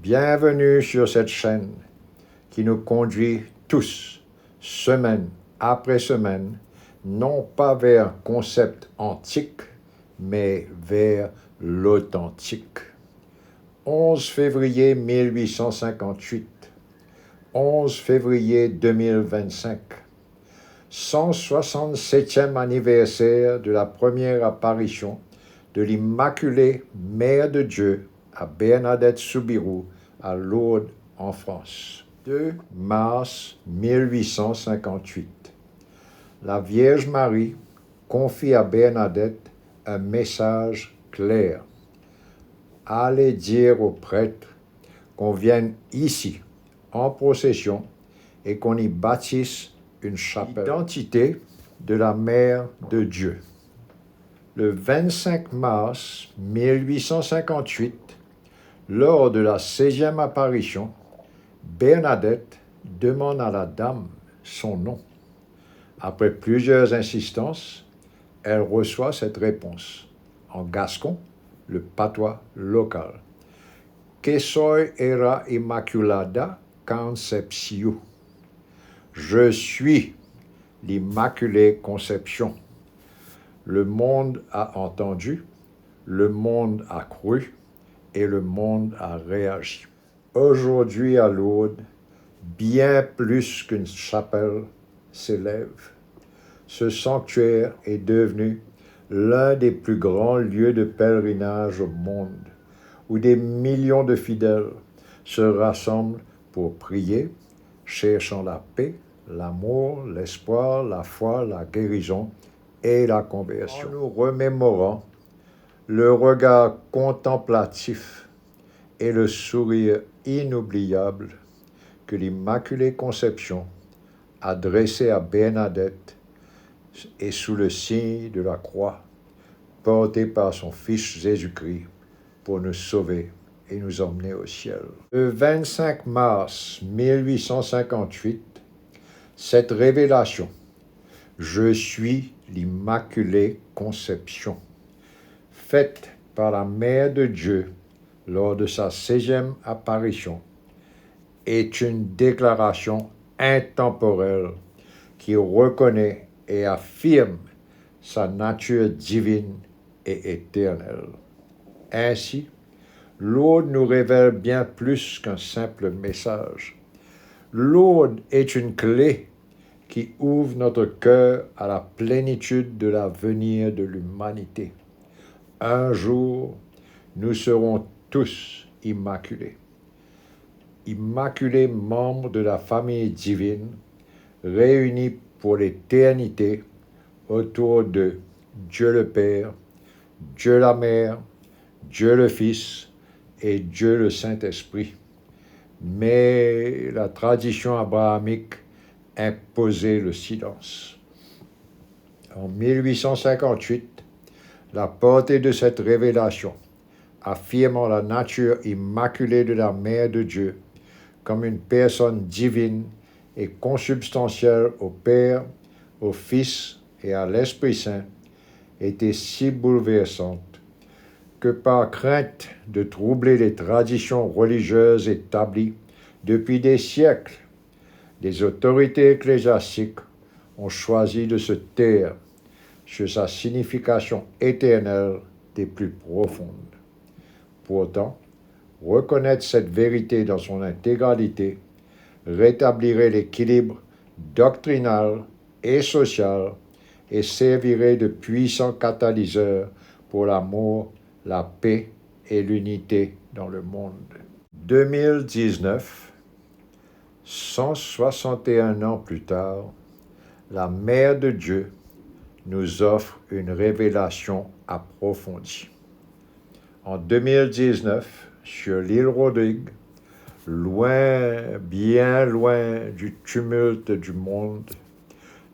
Bienvenue sur cette chaîne qui nous conduit tous, semaine après semaine, non pas vers un concept antique, mais vers l'authentique. 11 février 1858, 11 février 2025, 167e anniversaire de la première apparition de l'Immaculée Mère de Dieu à Bernadette Soubirous, à Lourdes, en France. 2 mars 1858. La Vierge Marie confie à Bernadette un message clair. Allez dire aux prêtres qu'on vienne ici, en procession, et qu'on y bâtisse une chapelle. L'identité de la Mère de Dieu. Le 25 mars 1858, lors de la 16e apparition, Bernadette demande à la dame son nom. Après plusieurs insistances, elle reçoit cette réponse, en gascon, le patois local. Que soy era Immaculada Concepción. Je suis l'Immaculée Conception. Le monde a entendu, le monde a cru et le monde a réagi. Aujourd'hui à Lourdes, bien plus qu'une chapelle s'élève. Ce sanctuaire est devenu l'un des plus grands lieux de pèlerinage au monde, où des millions de fidèles se rassemblent pour prier, cherchant la paix, l'amour, l'espoir, la foi, la guérison et la conversion. En nous remémorant le regard contemplatif et le sourire inoubliable que l'Immaculée Conception a dressé à Bernadette et sous le signe de la croix, portée par son Fils Jésus-Christ pour nous sauver et nous emmener au ciel. Le 25 mars 1858, cette révélation, je suis l'Immaculée Conception, faite par la Mère de Dieu lors de sa 16e apparition, est une déclaration intemporelle qui reconnaît et affirme sa nature divine et éternelle. Ainsi, Lourdes nous révèle bien plus qu'un simple message. Lourdes est une clé qui ouvre notre cœur à la plénitude de l'avenir de l'humanité. Un jour, nous serons tous immaculés. Immaculés membres de la famille divine, réunis pour l'éternité autour de Dieu le Père, Dieu la Mère, Dieu le Fils et Dieu le Saint-Esprit. Mais la tradition abrahamique imposait le silence. En 1858, la portée de cette révélation, affirmant la nature immaculée de la Mère de Dieu comme une personne divine et consubstantielle au Père, au Fils et à l'Esprit Saint, était si bouleversante que par crainte de troubler les traditions religieuses établies depuis des siècles, les autorités ecclésiastiques ont choisi de se taire sur sa signification éternelle des plus profondes. Pourtant, reconnaître cette vérité dans son intégralité rétablirait l'équilibre doctrinal et social et servirait de puissant catalyseur pour l'amour, la paix et l'unité dans le monde. 2019, 161 ans plus tard, la Mère de Dieu nous offre une révélation approfondie. En 2019, sur l'île Rodrigue, loin, bien loin du tumulte du monde,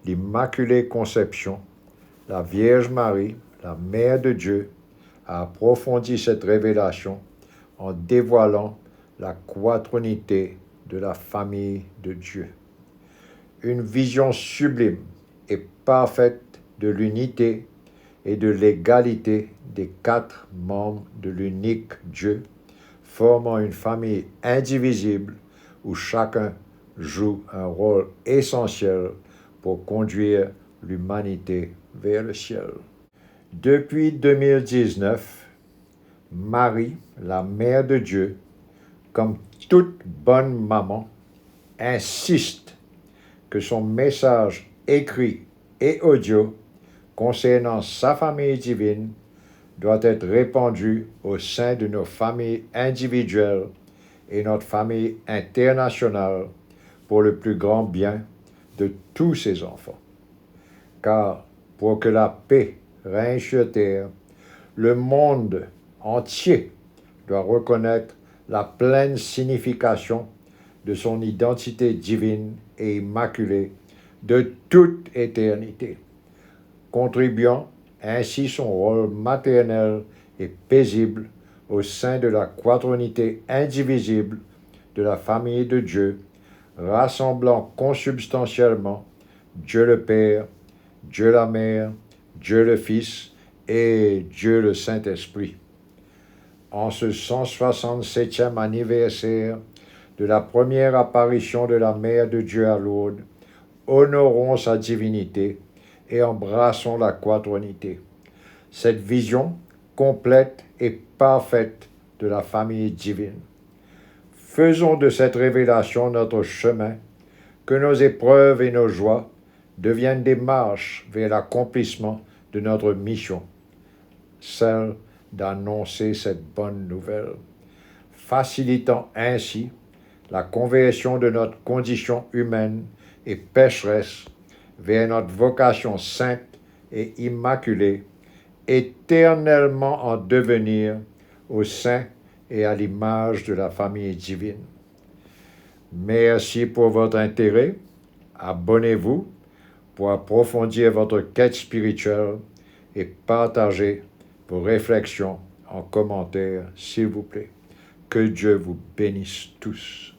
l'Immaculée Conception, la Vierge Marie, la Mère de Dieu, a approfondi cette révélation en dévoilant la quaternité de la famille de Dieu. Une vision sublime et parfaite de l'unité et de l'égalité des 4 membres de l'unique Dieu, formant une famille indivisible où chacun joue un rôle essentiel pour conduire l'humanité vers le ciel. Depuis 2019, Marie, la Mère de Dieu, comme toute bonne maman, insiste que son message écrit et audio concernant sa famille divine doit être répandu au sein de nos familles individuelles et notre famille internationale pour le plus grand bien de tous ses enfants. Car pour que la paix règne sur terre, le monde entier doit reconnaître la pleine signification de son identité divine et immaculée de toute éternité, contribuant ainsi son rôle maternel et paisible au sein de la quaternité indivisible de la famille de Dieu, rassemblant consubstantiellement Dieu le Père, Dieu la Mère, Dieu le Fils et Dieu le Saint-Esprit. En ce 167e anniversaire de la première apparition de la Mère de Dieu à Lourdes, honorons sa divinité et embrassons la quaternité. Cette vision complète et parfaite de la famille divine. Faisons de cette révélation notre chemin, que nos épreuves et nos joies deviennent des marches vers l'accomplissement de notre mission, celle d'annoncer cette bonne nouvelle, facilitant ainsi la conversion de notre condition humaine et pécheresse vers notre vocation sainte et immaculée, éternellement en devenir au sein et à l'image de la famille divine. Merci pour votre intérêt. Abonnez-vous pour approfondir votre quête spirituelle et partagez vos réflexions en commentaire, s'il vous plaît. Que Dieu vous bénisse tous.